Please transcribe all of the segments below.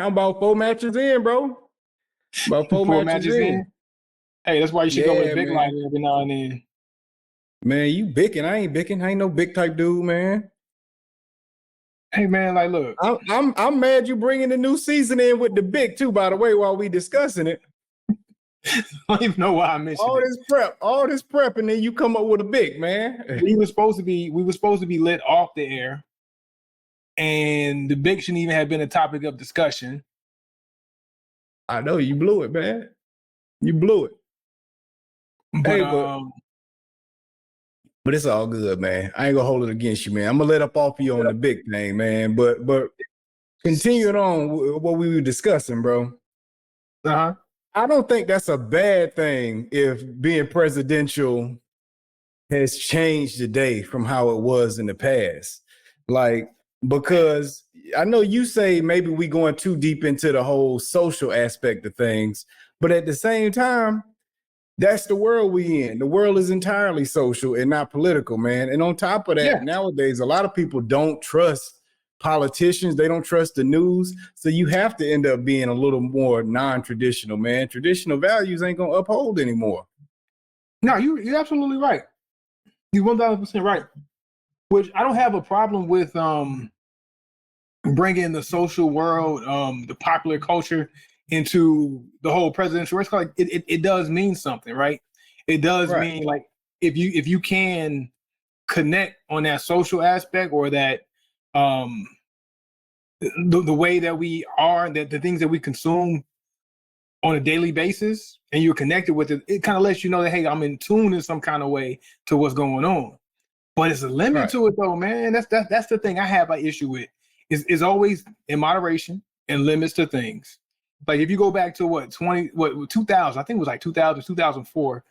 I'm about 4 matches in, bro. About 4 4 matches matches in. Hey, that's why you should go with a big man. lighter every now and then. Man, you bicking. I ain't bicking. I ain't no big type dude, man. Hey, man, like, look. I'm mad you bringing the new season in with the big, too, by the way, while we discussing it. I don't even know why I mentioned all this prep, and then you come up with a big, man. We were supposed to be lit off the air, and the big shouldn't even have been a topic of discussion. I know you blew it, man. You blew it. But but it's all good, man. I ain't gonna hold it against you, man. I'm gonna let up off you on the big thing, man. But continuing on with what we were discussing, bro. I don't think that's a bad thing if being presidential has changed today from how it was in the past. Like, because I know you say maybe we going too deep into the whole social aspect of things, but at the same time, that's the world we in. The world is entirely social and not political, man. And on top of that, nowadays, a lot of people don't trust politicians. They don't trust the news. So you have to end up being a little more non-traditional, man. Traditional values ain't going to uphold anymore. No, you're absolutely right. You're 1,000% right. Which I don't have a problem with bringing the social world, the popular culture into the whole presidential race. Like it does mean something, right? It does mean, like, if you can connect on that social aspect, or that the way that we are, that the things that we consume on a daily basis, and you're connected with it, it kind of lets you know that, hey, I'm in tune in some kind of way to what's going on. But it's a limit to it, though, man. That's the thing I have an issue with. Is always in moderation and limits to things. Like, if you go back to 2000, I think it was like 2000, 2004,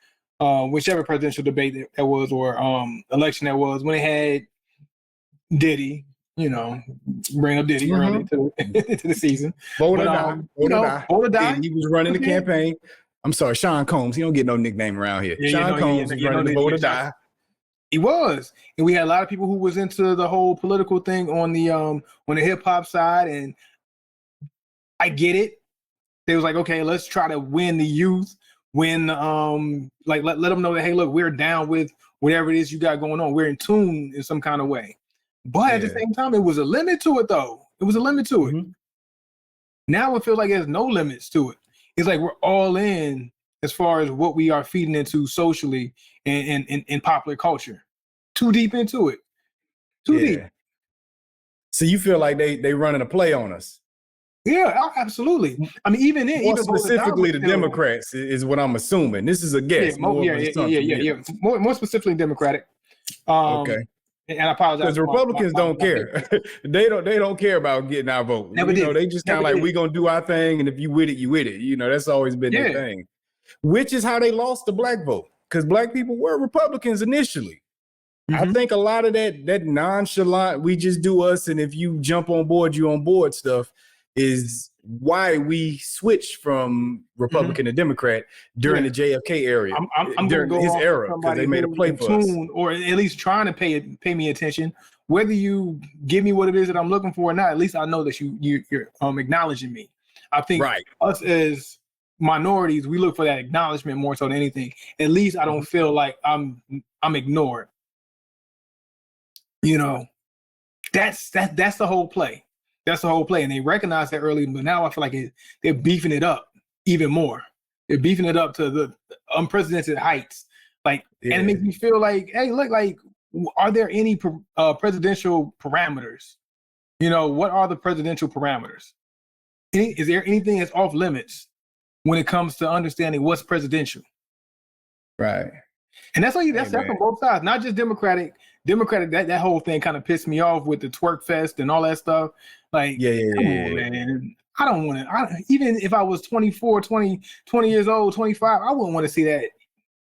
whichever presidential debate that was, or election that was, when it had Diddy, bring up Diddy early into the season. Vote or die. He was running the campaign. I'm sorry, Sean Combs. He don't get no nickname around here. Sean Combs was running the vote or die. He was, and we had a lot of people who was into the whole political thing on the hip hop side, and I get it. They was like, okay, let's try to win the youth, let them know that, hey, look, we're down with whatever it is you got going on. We're in tune in some kind of way. But at the same time, it was a limit to it, though. It was a limit to it. Now it feels like there's no limits to it. It's like we're all in as far as what we are feeding into socially and in popular culture. Too deep into it. Too deep. So you feel like they running a play on us? Yeah, absolutely. I mean, even specifically the Democrats is what I'm assuming. This is a guess. More specifically Democratic. Okay. And I apologize. Because Republicans don't care. They don't care about getting our vote. They just kind of like, we gonna do our thing, and if you with it, you with it. That's always been their thing. Which is how they lost the black vote, because black people were Republicans initially. I think a lot of that nonchalant, we just do us, and if you jump on board, you on board stuff is why we switched from Republican to Democrat during the JFK era. I'm during go his era, because they made a play for us. Or at least trying to pay me attention. Whether you give me what it is that I'm looking for or not, at least I know that you're acknowledging me. I think us as minorities, we look for that acknowledgement more so than anything. At least I don't feel like I'm ignored. That's the whole play. That's the whole play, and they recognized that early. But now I feel like they're beefing it up even more. They're beefing it up to the unprecedented heights. And it makes me feel like, hey, look, like, are there any presidential parameters? What are the presidential parameters? Is there anything that's off limits when it comes to understanding what's presidential? Right. And that's on both sides, not just Democratic. That whole thing kind of pissed me off with the twerk fest and all that stuff. Like, come on, man. I don't want to, even if I was 24, 20 years old, 25, I wouldn't want to see that.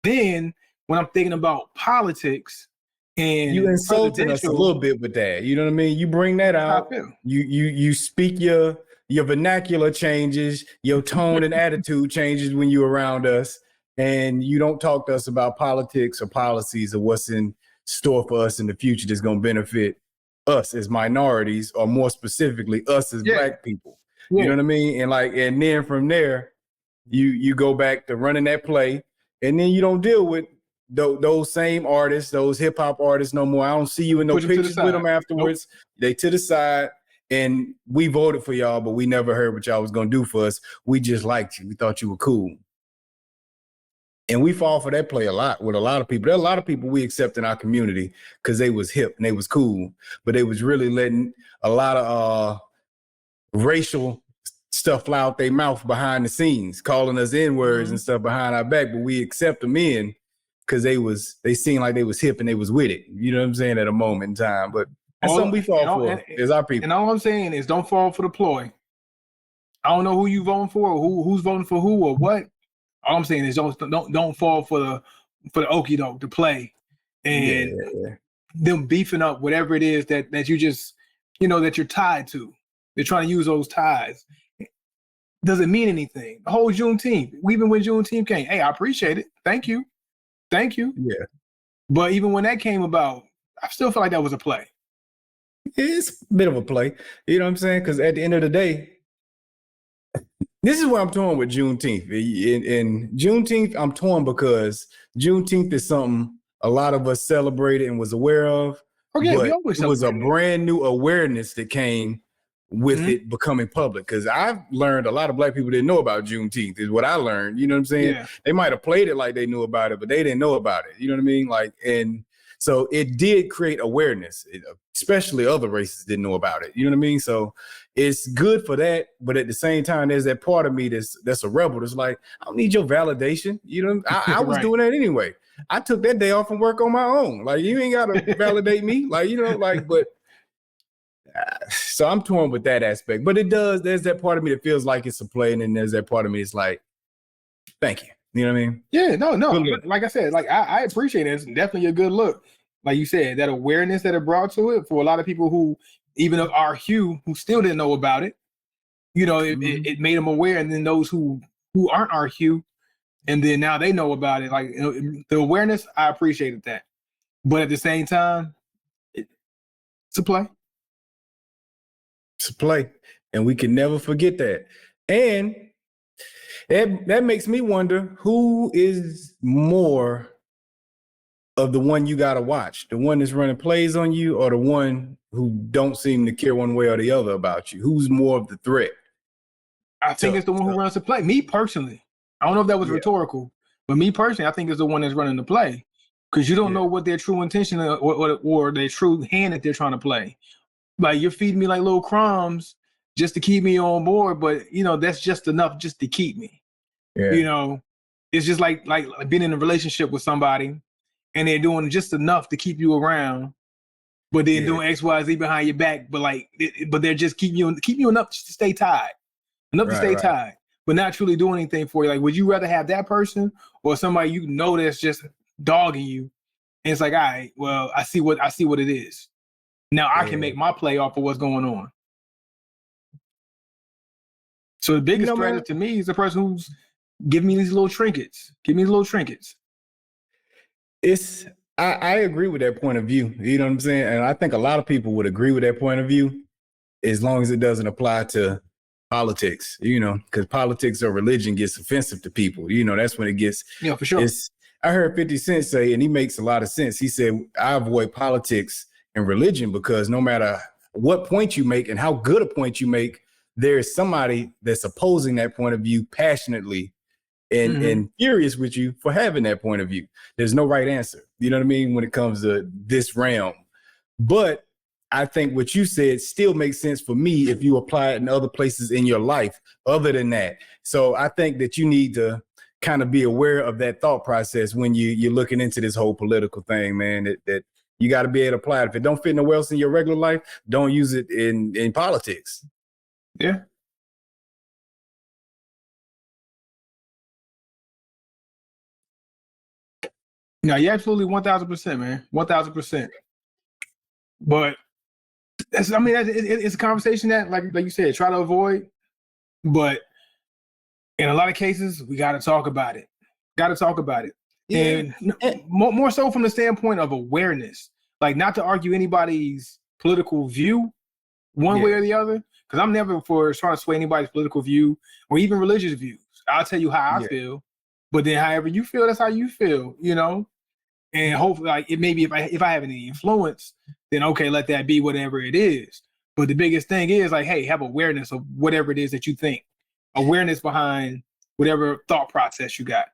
Then when I'm thinking about politics, and you insulted us a little bit with that. You know what I mean? You bring that out. You speak your vernacular changes, your tone and attitude changes when you're around us, and you don't talk to us about politics or policies or what's in store for us in the future that's going to benefit us as minorities, or more specifically, us as black people. You know what I mean? And then from there, you go back to running that play, and then you don't deal with those same artists, those hip hop artists no more. I don't see you in no pictures with them afterwards. Nope. They to the side, and we voted for y'all, but we never heard what y'all was gonna do for us. We just liked you. We thought you were cool. And we fall for that play a lot with a lot of people. There are a lot of people we accept in our community because they was hip and they was cool, but they was really letting a lot of racial stuff fly out their mouth behind the scenes, calling us N-words and stuff behind our back, but we accept them in because they seemed like they was hip and they was with it. You know what I'm saying? At a moment in time. But that's something we fall for is our people. And all I'm saying is don't fall for the ploy. I don't know who you voting for or who's voting for who or what. All I'm saying is don't fall for the okie doke to play and them beefing up whatever it is that you just, that you're tied to. They're trying to use those ties. Doesn't mean anything. The whole Juneteenth, even when Juneteenth came, hey, I appreciate it. Thank you. Yeah. But even when that came about, I still feel like that was a play. It's a bit of a play. You know what I'm saying? Because at the end of the day, this is where I'm torn with Juneteenth. In Juneteenth, I'm torn because Juneteenth is something a lot of us celebrated and was aware of. Okay, but it was a brand new awareness that came with it becoming public. Because I've learned a lot of Black people didn't know about Juneteenth is what I learned. You know what I'm saying? Yeah. They might have played it like they knew about it, but they didn't know about it. You know what I mean? And so it did create awareness, especially other races didn't know about it. You know what I mean? So it's good for that. But at the same time, there's that part of me that's a rebel. That's like, I don't need your validation. You know, I was doing that anyway. I took that day off from work on my own. Like, you ain't got to validate me. Like, but so I'm torn with that aspect. But there's that part of me that feels like it's a play. And then there's that part of me that's like, thank you. You know what I mean? Yeah, no. Like I said, I appreciate it. It's definitely a good look. Like you said, that awareness that it brought to it for a lot of people who, even of our hue, who still didn't know about it. It made them aware, and then those who aren't our hue, and then now they know about it. Like the awareness, I appreciated that. But at the same time, it's a play. It's a play, and we can never forget that. And that makes me wonder who is more of the one you got to watch, the one that's running plays on you or the one who don't seem to care one way or the other about you? Who's more of the threat? I think it's the one who runs the play. Me personally, I don't know if that was rhetorical, but me personally, I think it's the one that's running the play because you don't know what their true intention or their true hand that they're trying to play. Like you're feeding me like little crumbs just to keep me on board, but that's just enough just to keep me. Yeah. It's just like being in a relationship with somebody and they're doing just enough to keep you around, but they're doing X, Y, Z behind your back. But they're just keeping you enough to stay tied, tied, but not truly doing anything for you. Like, would you rather have that person or somebody that's just dogging you? And it's like, all right, well, I see what it is. Now I can make my play off of what's going on. So the biggest threat to me is the person who's giving me these little trinkets. Give me little trinkets. I agree with that point of view. You know what I'm saying? And I think a lot of people would agree with that point of view as long as it doesn't apply to politics, because politics or religion gets offensive to people. That's when it gets. Yeah, for sure. I heard 50 Cent say, and he makes a lot of sense. He said, I avoid politics and religion because no matter what point you make and how good a point you make, there's somebody that's opposing that point of view passionately and furious with you for having that point of view. There's no right answer. You know what I mean? When it comes to this realm. But I think what you said still makes sense for me if you apply it in other places in your life other than that. So I think that you need to kind of be aware of that thought process when you're looking into this whole political thing, man, that you got to be able to apply it. If it don't fit nowhere else in your regular life, don't use it in politics. Yeah. No, you're absolutely 1,000%, man. 1,000%. But it's a conversation that, like you said, try to avoid. But in a lot of cases, we got to talk about it. Yeah. And more so from the standpoint of awareness, like not to argue anybody's political view one way or the other, because I'm never for trying to sway anybody's political view or even religious views. I'll tell you how I Yeah. feel, but then however you feel, that's how you feel, you know. And hopefully, like it maybe if I have any influence, then okay, let that be whatever it is. But the biggest thing is like, hey, have awareness of whatever it is that you think, awareness behind whatever thought process you got.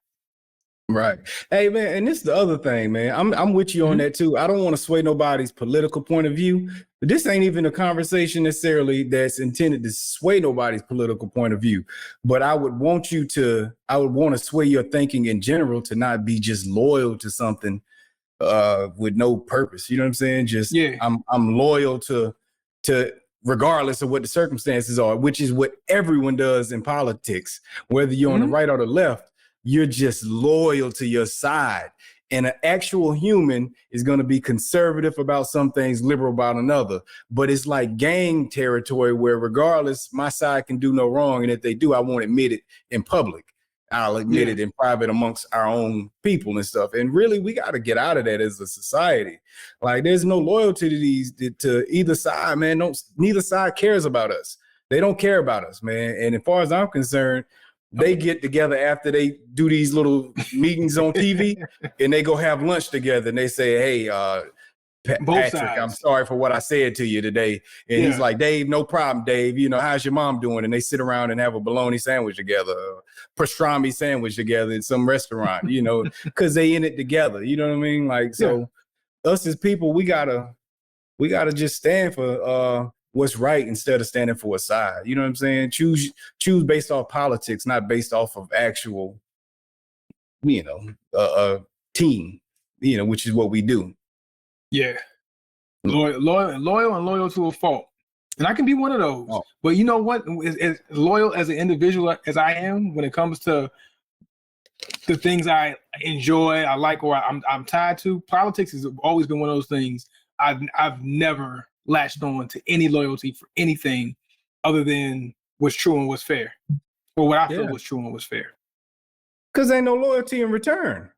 Right. Hey man, and this is the other thing, man. I'm with you on that too. I don't want to sway nobody's political point of view, but this ain't even a conversation necessarily that's intended to sway nobody's political point of view. But I would want to sway your thinking in general to not be just loyal to something with no purpose. You know what I'm saying? Just I'm loyal to regardless of what the circumstances are, which is what everyone does in politics, whether you're on the right or the left. You're just loyal to your side. And an actual human is going to be conservative about some things, liberal about another. But it's like gang territory where regardless, my side can do no wrong. And if they do, I won't admit it in public. I'll admit it in private amongst our own people and stuff. And really, we got to get out of that as a society. Like there's no loyalty to either side, man. Neither side cares about us. They don't care about us, man. And as far as I'm concerned, they get together after they do these little meetings on TV and they go have lunch together and they say, hey, Patrick, sides. I'm sorry for what I said to you today. And he's like, Dave, no problem, Dave. You know, how's your mom doing? And they sit around and have a bologna sandwich together, pastrami sandwich together in some restaurant, you know, because they in it together. You know what I mean? Like, so us as people, we gotta just stand for what's right instead of standing for a side. You know what I'm saying? Choose based off politics, not based off of actual, you know, team, you know, which is what we do. Yeah. Loyal to a fault. And I can be one of those. Oh. But you know what? As loyal as an individual as I am when it comes to the things I enjoy, I like, or I'm tied to, politics has always been one of those things I've never latched on to any loyalty for anything other than what's true and what's fair, or what I feel was true and was fair. Because ain't no loyalty in return.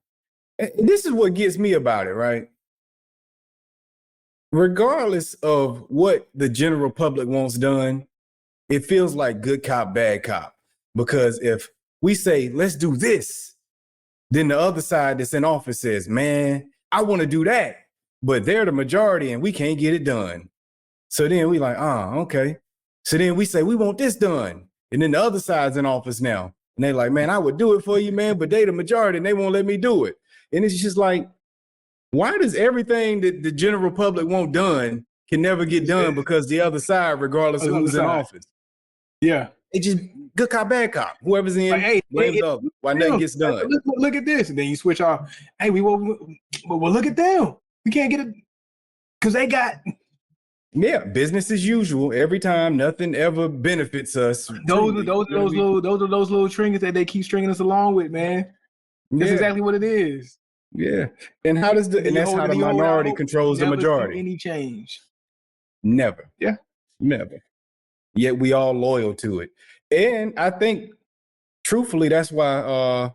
And this is what gets me about it, right? Regardless of what the general public wants done, it feels like good cop, bad cop. Because if we say, let's do this, then the other side that's in office says, man, I want to do that. But they're the majority and we can't get it done. So then we like, okay. So then we say, we want this done. And then the other side's in office now. And they're like, man, I would do it for you, man, but they the majority and they won't let me do it. And it's just like, why does everything that the general public want done can never get done because the other side, regardless of who's in office? Yeah. It just good cop, bad cop. Whoever's in, why nothing gets done. Look at this. And then you switch off. Hey, well, look at them. We can't get it because they got... Yeah, business as usual. Every time, nothing ever benefits us. Those are those little trinkets that they keep stringing us along with, man. That's exactly what it is. Yeah, and how does and that's how the minority controls the majority. Any change? Never. Yeah, never. Yet we all loyal to it, and I think, truthfully, that's why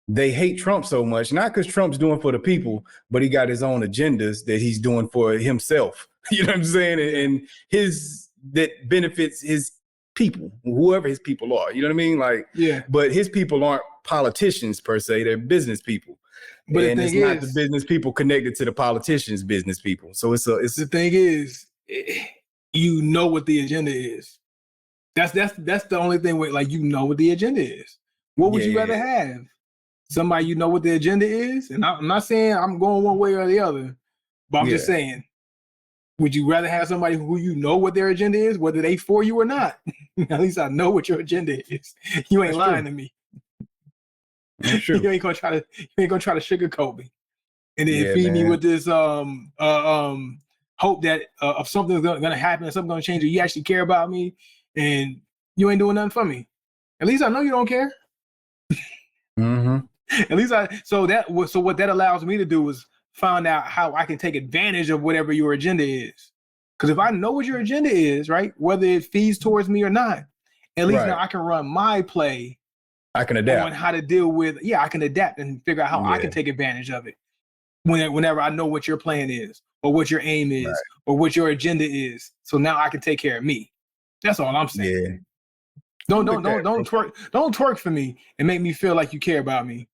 they hate Trump so much. Not because Trump's doing for the people, but he got his own agendas that he's doing for himself. You know what I'm saying? And his that benefits his people, whoever his people are. You know what I mean? Like, but his people aren't politicians per se; they're business people. But and it's not the business people connected to the politicians' business people. So it's the thing is, you know what the agenda is. That's the only thing where like you know what the agenda is. What would you rather have? Somebody you know what the agenda is, and I'm not saying I'm going one way or the other, but I'm just saying. Would you rather have somebody who you know what their agenda is, whether they for you or not? At least I know what your agenda is. You ain't lying to me. You ain't gonna try to sugarcoat me, and then feed me with this hope that if something's gonna happen, something's gonna change, or you actually care about me, and you ain't doing nothing for me. At least I know you don't care. At least so what that allows me to do is find out how I can take advantage of whatever your agenda is. Because if I know what your agenda is, right, whether it feeds towards me or not, at least now I can run my play. I can adapt on how to deal with. Yeah, I can adapt and figure out how I can take advantage of it. Whenever I know what your plan is, or what your aim is, or what your agenda is, so now I can take care of me. That's all I'm saying. Yeah. Don't twerk for me and make me feel like you care about me.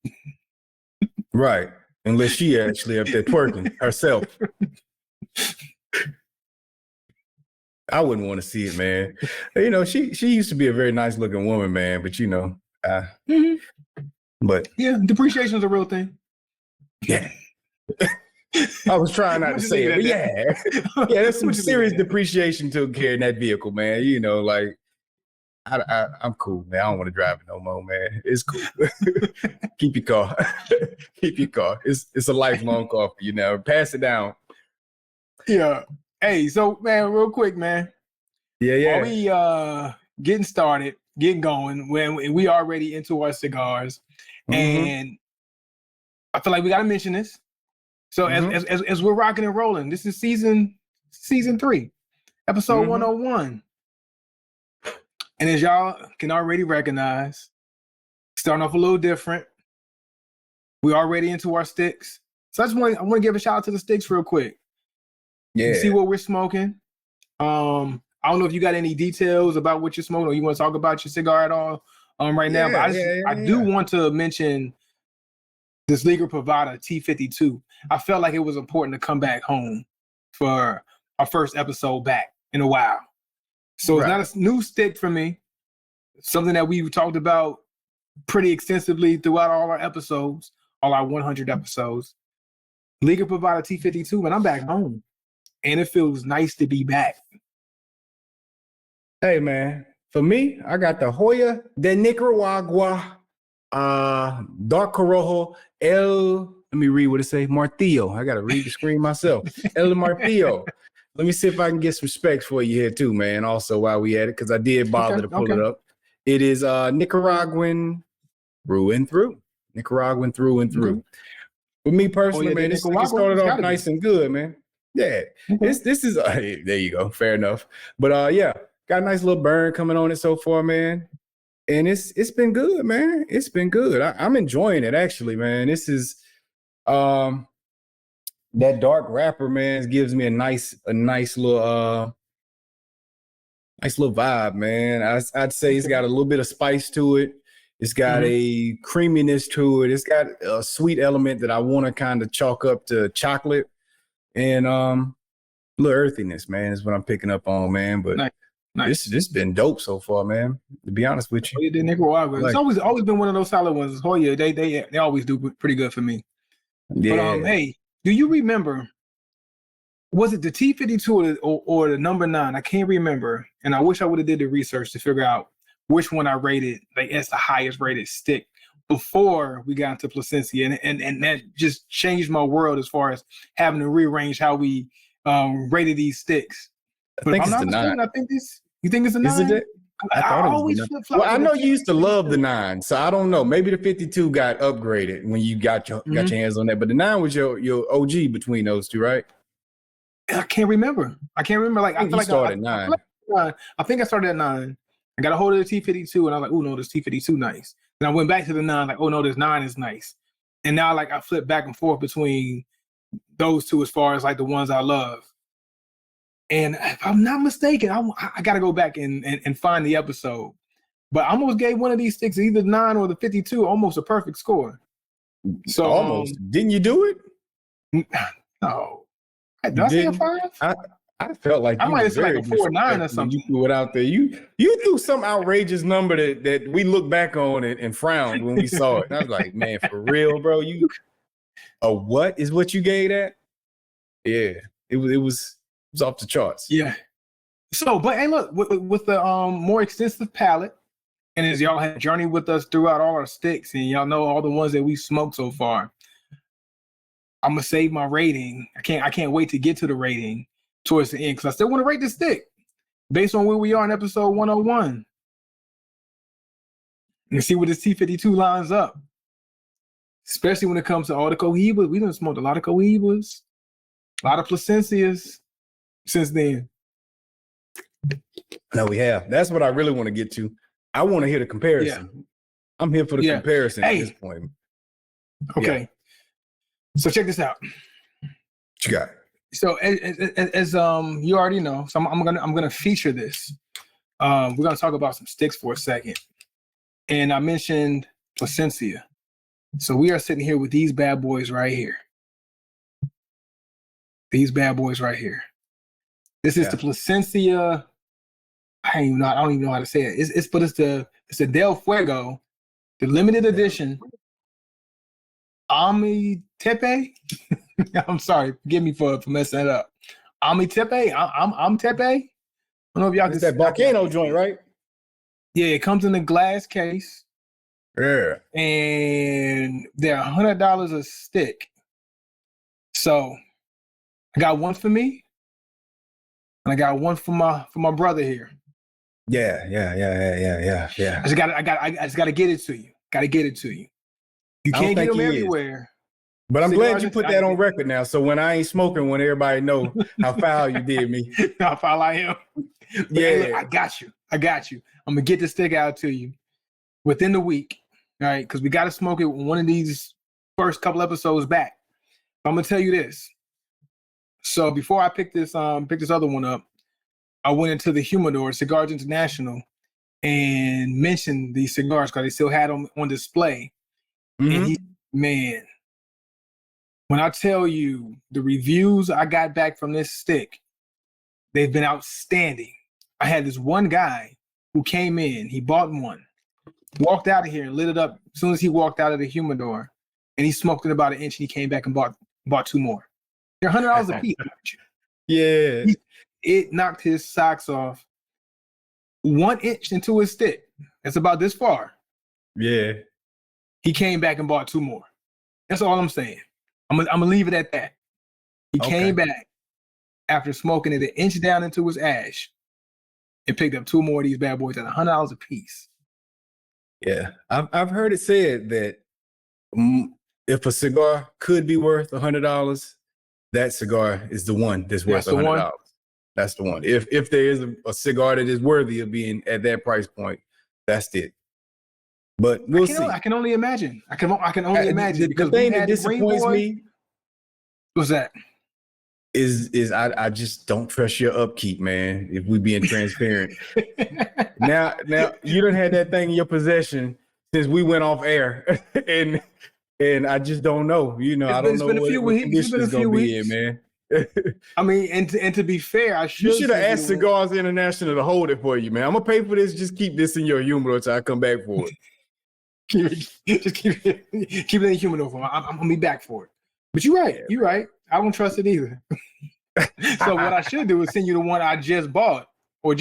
Right. Unless she actually up there twerking herself. I wouldn't want to see it, man. You know, she used to be a very nice looking woman, man, but you know, but yeah, depreciation is a real thing. Yeah. I was trying not to say it, but yeah, there's some serious depreciation took care in that vehicle, man. You know, like I'm cool, man. I don't want to drive it no more, man. It's cool. Keep your car. Keep your car. It's a lifelong car for you now. Pass it down. Yeah. Hey, so man, real quick, man. Yeah. Are we getting started, getting going when we already into our cigars, and I feel like we got to mention this. So as we're rocking and rolling, this is season 3, episode 101. And as y'all can already recognize, starting off a little different. We're already into our sticks. So I want to give a shout out to the sticks real quick. Yeah. You see what we're smoking. I don't know if you got any details about what you're smoking or you want to talk about your cigar at all right now. But I do want to mention this Liga Privada T52. I felt like it was important to come back home for our first episode back in a while. So it's not a new stick for me. It's something that we've talked about pretty extensively throughout all our episodes, all our 100 episodes. Liga Privada T52, and I'm back home. And it feels nice to be back. Hey, man. For me, I got the Joya de Nicaragua, Dark Corojo, let me read what it say, Martillo. I got to read the screen myself. El Martillo. Let me see if I can get some specs for you here too, man. Also, while we at it, because I did bother to pull it up. It is Nicaraguan through and through. Nicaraguan through and through. For me personally, man, this started off nice and good, man. Yeah, this is there you go. Fair enough. But yeah, got a nice little burn coming on it so far, man. And it's been good, man. It's been good. I'm enjoying it actually, man. This is that dark wrapper, man, gives me a nice little vibe, man. I'd say it's got a little bit of spice to it. It's got a creaminess to it. It's got a sweet element that I want to kind of chalk up to chocolate. And a little earthiness, man, is what I'm picking up on, man. But nice. This been dope so far, man. To be honest with you, the Nicaragua. It's always been one of those solid ones. Joya, they always do pretty good for me. Yeah. But hey, do you remember? Was it the T52 or the number 9? I can't remember, and I wish I would have did the research to figure out which one I rated like as the highest rated stick before we got into Plasencia, and that just changed my world as far as having to rearrange how we rated these sticks. But I think it's the 9. I think this. You think it's a 9? Is it? I always flip-flop. Well, I know you used to love the 9, so I don't know. Maybe the 52 got upgraded when you got your hands on that, but the 9 was your OG between those two, right? I can't remember. Like I feel like started 9. I think I started at 9. I got a hold of the T52, and I was like, "Oh no, this T52 nice." Then I went back to the 9, like, "Oh no, this 9 is nice." And now, like, I flip back and forth between those two as far as like the ones I love. And if I'm not mistaken, I got to go back and find the episode. But I almost gave one of these sticks, either 9 or the 52, almost a perfect score. So almost didn't you do it? No. Did I say a 5? I felt like I might have said like a 4 or 9 or something. You threw it out there. You threw some outrageous number that we look back on and frowned when we saw it. And I was like, man, for real, bro. What is what you gave that? Yeah, it was off the charts. Yeah. So, but hey, look, with the more extensive palette, and as y'all have journeyed with us throughout all our sticks, and y'all know all the ones that we smoked so far, I'm gonna save my rating. I can't wait to get to the rating towards the end because I still want to rate this stick based on where we are in episode 101 and see where this T52 lines up. Especially when it comes to all the Cohibas. We done smoked a lot of Cohibas, a lot of Plasencias since then. No, we have. That's what I really want to get to. I want to hear the comparison. Yeah. I'm here for the comparison at this point. Okay. Yeah. So check this out. What you got? So as you already know, so I'm gonna feature this we're gonna talk about some sticks for a second. And I mentioned Plasencia. So we are sitting here with these bad boys right here. These bad boys right here. This is the Plasencia. I don't even know how to say it. It's the Del Fuego, the limited edition Ometepe. I'm sorry, forgive me for messing that up. Ometepe. I'm Tepe. I don't know if y'all can. It's that volcano joint, right? Yeah, it comes in a glass case. Yeah. And they're $100 a stick. So I got one for me, and I got one for my brother here. Yeah. I just gotta get it to you. Gotta get it to you. You can't get them everywhere. But I'm glad you put that on record now. So when I ain't smoking, when everybody know how foul you did me. How foul I am. Yeah, hey, look, I got you. I'm gonna get the stick out to you within the week. All right, because we gotta smoke it one of these first couple episodes back. I'm gonna tell you this. So before I picked this other one up, I went into the humidor, Cigars International, and mentioned these cigars because they still had them on display. Mm-hmm. And when I tell you the reviews I got back from this stick, they've been outstanding. I had this one guy who came in, he bought one, walked out of here and lit it up as soon as he walked out of the humidor, and he smoked it about an inch, and he came back and bought two more. They're $100 a piece. Yeah. It knocked his socks off 1 inch into his stick. It's about this far. Yeah. He came back and bought two more. That's all I'm saying. I'm gonna leave it at that. He came back after smoking it an inch down into his ash and picked up two more of these bad boys at $100 a piece. Yeah. I've heard it said that if a cigar could be worth $100, that cigar is the one that's worth $100. That's the one. If there is a cigar that is worthy of being at that price point, that's it. But we'll see. I can only imagine. I can only imagine. The thing that disappoints me. What's that? Is I just don't trust your upkeep, man. If we being transparent. now you done had that thing in your possession since we went off air, and I just don't know. You know, I don't know what condition is gonna be in, man. I mean, and to be fair, you should have asked Cigars International to hold it for you, man. I'm gonna pay for this. Just keep this in your humidor until I come back for it. keep it in the humidor for me. I'm gonna be back for it. But you're right. You're right. I don't trust it either. So what I should do is send you the one I just bought, or we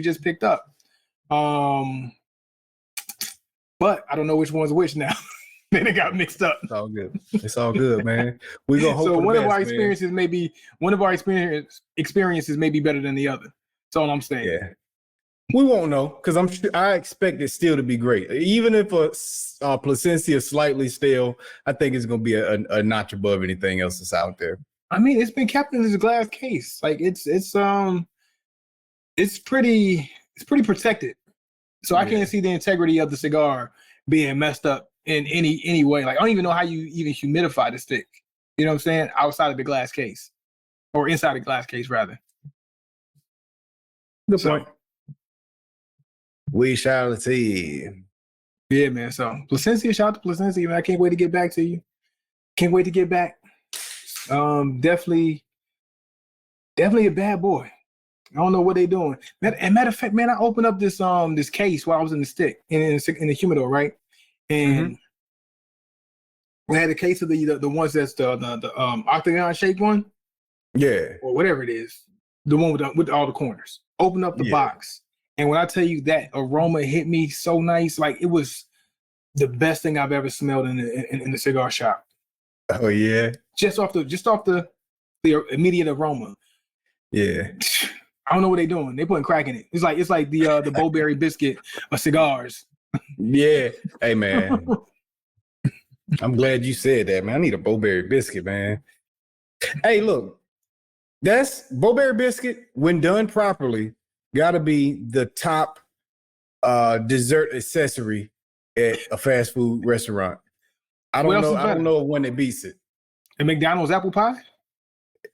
just picked up. But I don't know which one's which now. Then it got mixed up. It's all good. It's all good, man. We gonna hope. So one of our experiences may be better than the other. That's all I'm saying. Yeah. We won't know because I expect it still to be great. Even if a Plasencia is slightly stale, I think it's gonna be a notch above anything else that's out there. I mean, it's been kept in this glass case. Like it's pretty protected. So I can't see the integrity of the cigar being messed up in any way. Like I don't even know how you even humidify the stick. You know what I'm saying? Outside of the glass case, or inside the glass case rather. Good point. We shall see. Yeah, man. So Plasencia, shout out to Plasencia, man. I can't wait to get back to you. Can't wait to get back. Definitely a bad boy. I don't know what they doing. And matter of fact, man, I opened up this case while I was in the stick in the humidor, right? And we had a case of the ones that's the octagon shaped one. Yeah. Or whatever it is. The one with all the corners. Open up the box. And when I tell you that aroma hit me so nice, like it was the best thing I've ever smelled in the cigar shop. Oh yeah. Just off the immediate aroma. Yeah. I don't know what they're doing. They putting crack in it. It's like the Bowberry biscuit of cigars. Yeah. Hey man. I'm glad you said that, man. I need a Bowberry biscuit, man. Hey, look. That's Bowberry biscuit when done properly. Gotta be the top dessert accessory at a fast food restaurant. I don't know of one that beats it. And McDonald's apple pie?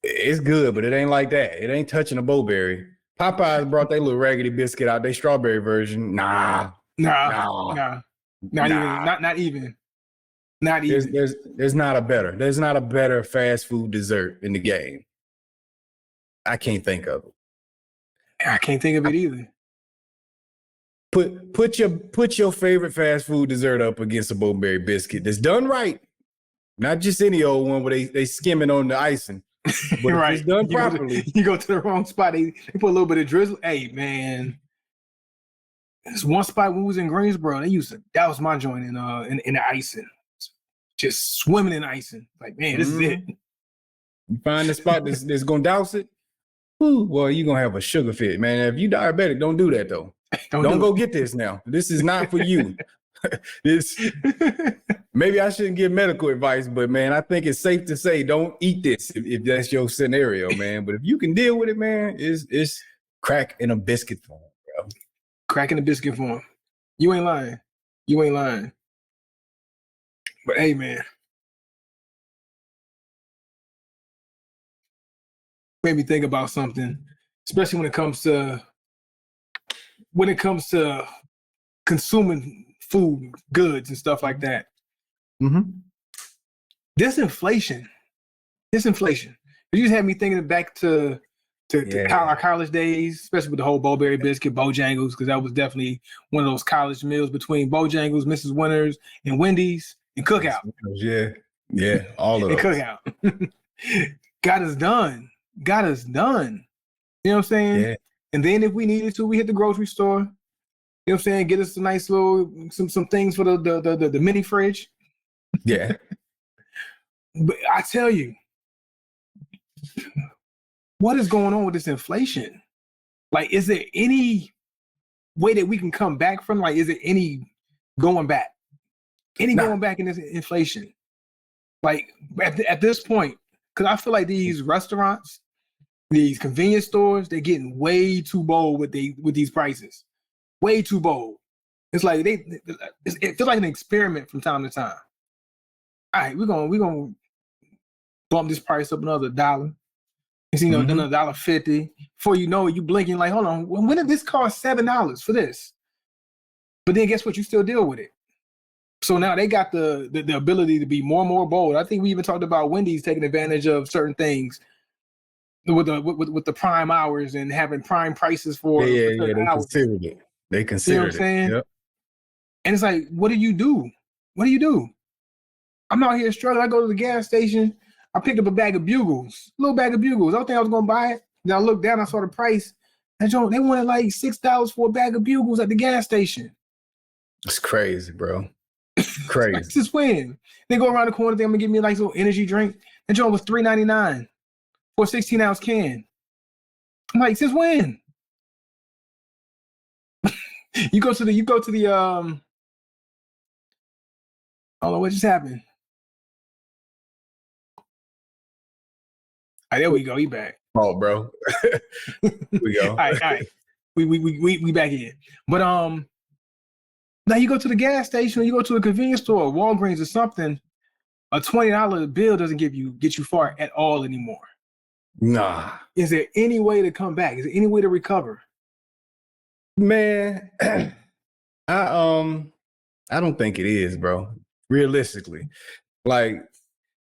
It's good, but it ain't like that. It ain't touching a Bowberry. Popeyes brought their little raggedy biscuit out, their strawberry version. Not even. There's not a better fast food dessert in the game. I can't think of it. I can't think of it either. Put your favorite fast food dessert up against a blueberry biscuit that's done right. Not just any old one where they skimming on the icing. But right. If it's done properly. You go to the wrong spot, they put a little bit of drizzle. Hey, man. There's one spot when we was in Greensboro, that was my joint in the icing. Just swimming in icing. Like, man, this is it. You find the spot that's gonna douse it. Whew, well, you're gonna have a sugar fit, man. If you diabetic, don't do that though. Don't go get this now. This is not for you. Maybe I shouldn't give medical advice, but man, I think it's safe to say don't eat this if that's your scenario, man. But if you can deal with it, man, it's crack in a biscuit form, bro. Crack in a biscuit form. You ain't lying. But hey, man. Made me think about something, especially when it comes to consuming food, goods, and stuff like that. Mm-hmm. This inflation. You just had me thinking back to our college days, especially with the whole Bowberry biscuit, Bojangles, because that was definitely one of those college meals between Bojangles, Mrs. Winters, and Wendy's, and Cookout. Yeah, all of and those. Cookout. Got us done. You know what I'm saying? Yeah. And then if we needed to, we hit the grocery store. You know what I'm saying? Get us a nice little some things for the mini fridge. Yeah. But I tell you, what is going on with this inflation? Like, is there any way that we can come back from? Like, is there any going back? Going back in this inflation? Like, at this point, because I feel like these restaurants, these convenience stores, they're getting way too bold with these prices. Way too bold. It's like it feels like an experiment from time to time. All right, we're gonna bump this price up another $1. It's another $1.50. Before you know it, you blinking like, hold on, when did this cost $7 for this? But then guess what? You still deal with it. So now they got the ability to be more and more bold. I think we even talked about Wendy's taking advantage of certain things with the prime hours and having prime prices for they hours. considered it. They considered you know what I'm saying? Yep. And it's like, what do you do? I'm out here struggling. I go to the gas station. I picked up a bag of Bugles, a little bag of Bugles. I don't think I was going to buy it. Then I looked down, I saw the price. And they wanted like $6 for a bag of Bugles at the gas station. It's crazy, bro. Crazy. Since when? They go around the corner, they're going to give me a nice little energy drink. That joint was $3.99 for a 16-ounce can. I'm like, since when? You go to the I don't know what just happened. All right, there we go. He back. Oh, bro. We go. All right. We back in. But now you go to the gas station, or you go to a convenience store, Walgreens or something, a $20 bill doesn't get you far at all anymore. Nah. Is there any way to come back? Is there any way to recover? Man, I don't think it is, bro. Realistically. Like,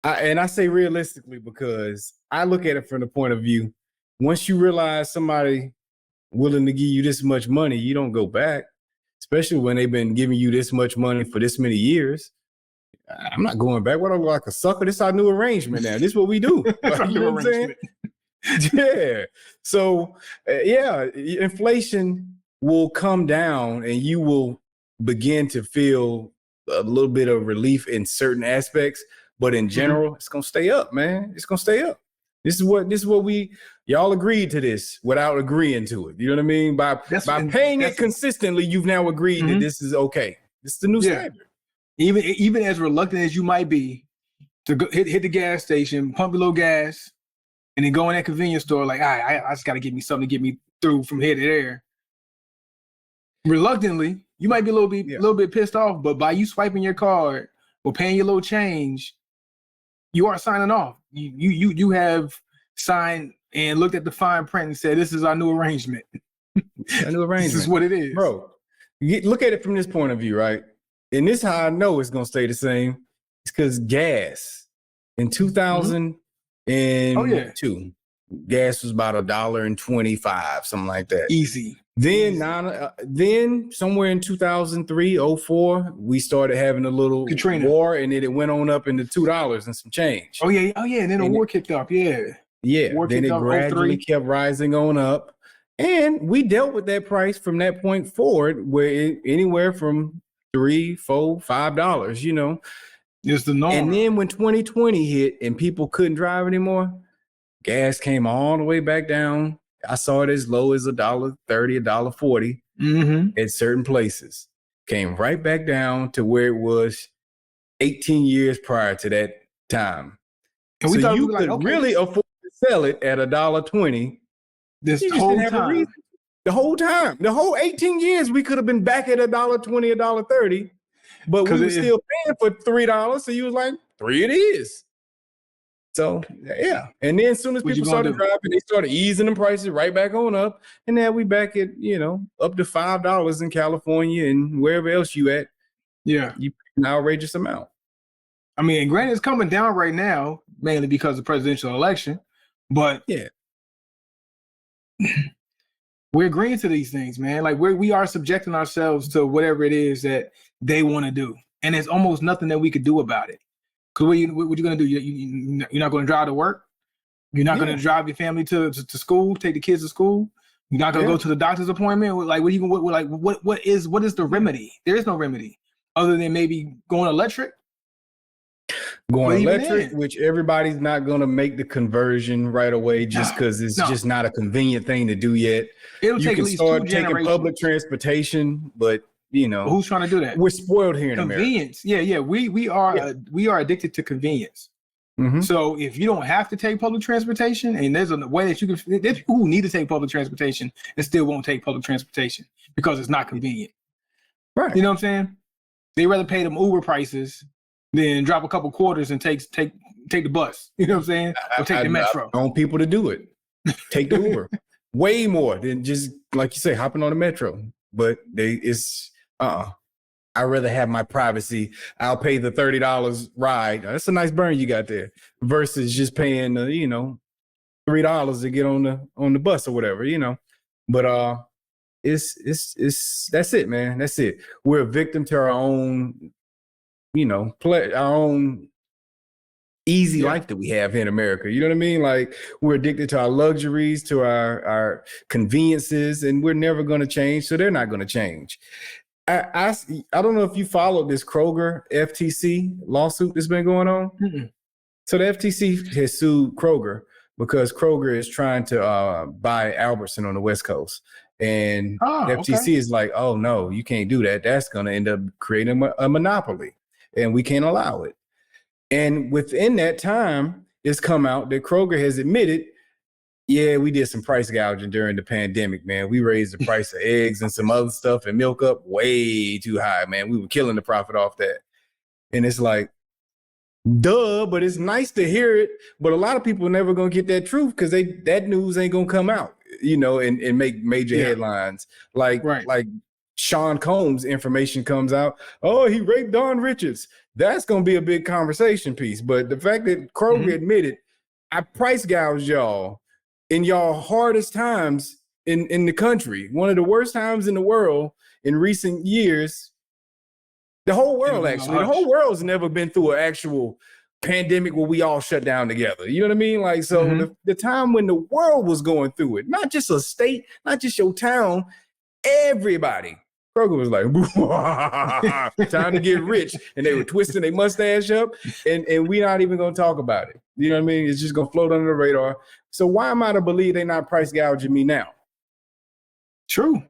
I say realistically because I look at it from the point of view, once you realize somebody willing to give you this much money, you don't go back, especially when they've been giving you this much money for this many years. I'm not going back. What, I look like a sucker? This is our new arrangement now. This is what we do. You know what I'm saying? Yeah. So, inflation will come down and you will begin to feel a little bit of relief in certain aspects. But in general, it's gonna stay up, man. It's gonna stay up. This is what y'all agreed to this without agreeing to it. You know what I mean? By paying it consistently, you've now agreed that this is okay. This is the new standard. Even as reluctant as you might be to go, hit the gas station, pump a little gas, and then go in that convenience store, like, I just gotta get me something to get me through from here to there. Reluctantly, you might be a little bit pissed off, but by you swiping your card or paying your little change, you are signing off. You have signed and looked at the fine print and said, "This is our new arrangement." A new arrangement. This is what it is, bro. Look at it from this point of view, right? And this is how I know it's gonna stay the same. It's because gas in 2002, gas was about $1.25, something like that. Easy. Then somewhere in 2003, 04, we started having a little Katrina. war, and then it went on up into $2 and some change. Oh yeah, and then the war kicked up. Yeah. Then it gradually kept rising on up. And we dealt with that price from that point forward, where anywhere from $3, $4, $5, you know. It's the norm. And then when 2020 hit and people couldn't drive anymore, gas came all the way back down. I saw it as low as $1.30, $1.40 at certain places. Came right back down to where it was 18 years prior to that time. And so you could really afford to sell it at $1.20. This whole time. The whole time. The whole 18 years, we could have been back at $1.20, $1.30, but we were still paying for $3. So you was like, $3 it is. So yeah. And then as soon as people started driving, they started easing the prices right back on up. And now we back at, you know, up to $5 in California and wherever else you at. Yeah. You pay an outrageous amount. I mean, granted, it's coming down right now, mainly because of the presidential election. But yeah. We're agreeing to these things, man. Like we are subjecting ourselves to whatever it is that they want to do, and there's almost nothing that we could do about it. Because what you gonna do? You're not gonna drive to work. You're not gonna drive your family to school. Take the kids to school. You're not gonna go to the doctor's appointment. Like what is the remedy? There is no remedy other than maybe going electric. Going electric, which everybody's not going to make the conversion right away just because it's just not a convenient thing to do yet. It'll take at least 2 generations. Taking public transportation, but you know, who's trying to do that? We're spoiled here in America. Convenience, we are addicted to convenience. So if you don't have to take public transportation, and there's a way that you can, there's people who need to take public transportation and still won't take public transportation because it's not convenient. Right? You know what I'm saying? They rather pay them Uber prices then drop a couple quarters and take the bus. You know what I'm saying? Or take the metro. I want people to do it. Take the Uber. Way more than just, like you say, hopping on the metro. But I'd rather have my privacy. I'll pay the $30 ride. That's a nice burn you got there. Versus just paying $3 to get on the bus or whatever, you know. But it's that's it, man. That's it. We're a victim to our own our own easy life that we have here in America. You know what I mean? Like we're addicted to our luxuries, to our conveniences, and we're never going to change. So they're not going to change. I don't know if you followed this Kroger FTC lawsuit that's been going on. So the FTC has sued Kroger because Kroger is trying to buy Albertson on the West Coast. And the FTC is like, oh no, you can't do that. That's going to end up creating a monopoly. And we can't allow it. And within that time, it's come out that Kroger has admitted, yeah, we did some price gouging during the pandemic, man. We raised the price of eggs and some other stuff and milk up way too high, man. We were killing the profit off that. And it's like, duh, but it's nice to hear it. But a lot of people are never going to get that truth because that news ain't going to come out, and make major headlines. Like Sean Combs information comes out. Oh, he raped Don Richards. That's going to be a big conversation piece. But the fact that Kroger admitted, I price gouged y'all in y'all hardest times in the country, one of the worst times in the world in recent years. The whole world, actually. The whole world's never been through an actual pandemic where we all shut down together. You know what I mean? Like, so the time when the world was going through it, not just a state, not just your town, everybody. Kroger was like, time to get rich. And they were twisting their mustache up. And we're not even going to talk about it. You know what I mean? It's just going to float under the radar. So why am I to believe they're not price gouging me now? True.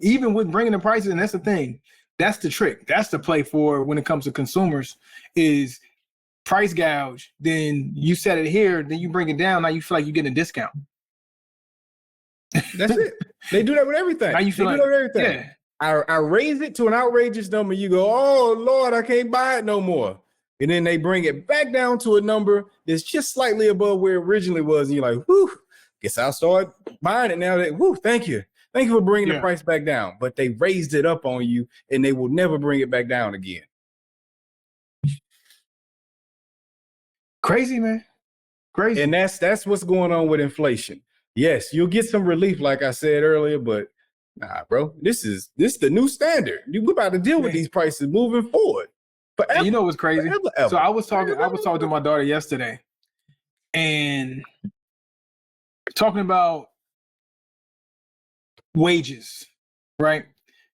Even with bringing the prices, and that's the thing. That's the trick. That's the play for when it comes to consumers is price gouge. Then you set it here, then you bring it down. Now you feel like you're getting a discount. That's it. They do that with everything. Now you feel like everything. Yeah. I raise it to an outrageous number. You go, oh Lord, I can't buy it no more. and then they bring it back down to a number that's just slightly above where it originally was. And you're like, whew, guess I'll start buying it now. Whew, thank you. Thank you for bringing the price back down. But they raised it up on you, and they will never bring it back down again. Crazy, man. Crazy. And that's what's going on with inflation. Yes, you'll get some relief, like I said earlier, but nah, bro, this is the new standard. We're about to deal with these prices moving forward. Forever, you know what's crazy? Forever. So I was talking to my daughter yesterday, and talking about wages, right?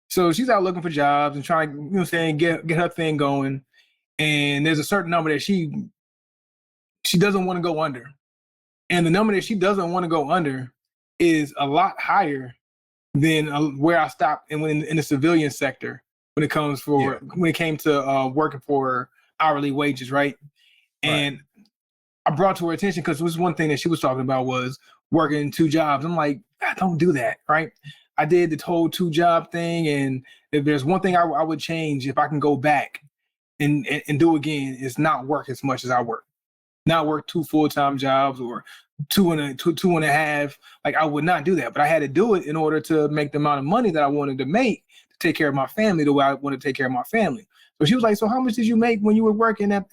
So she's out looking for jobs and trying, get her thing going. And there's a certain number that she doesn't want to go under. And the number that she doesn't want to go under is a lot higher than where I stopped in the civilian sector when it came to working for hourly wages, right? And I brought to her attention because it was one thing that she was talking about was working 2 jobs. I'm like, don't do that, right? I did the whole 2-job thing, and if there's one thing I would change if I can go back and do again, is not work as much as I work. Not work 2 full-time jobs or two and a half. Like, I would not do that, but I had to do it in order to make the amount of money that I wanted to make to take care of my family the way I want to take care of my family. So she was like, so how much did you make when you were working at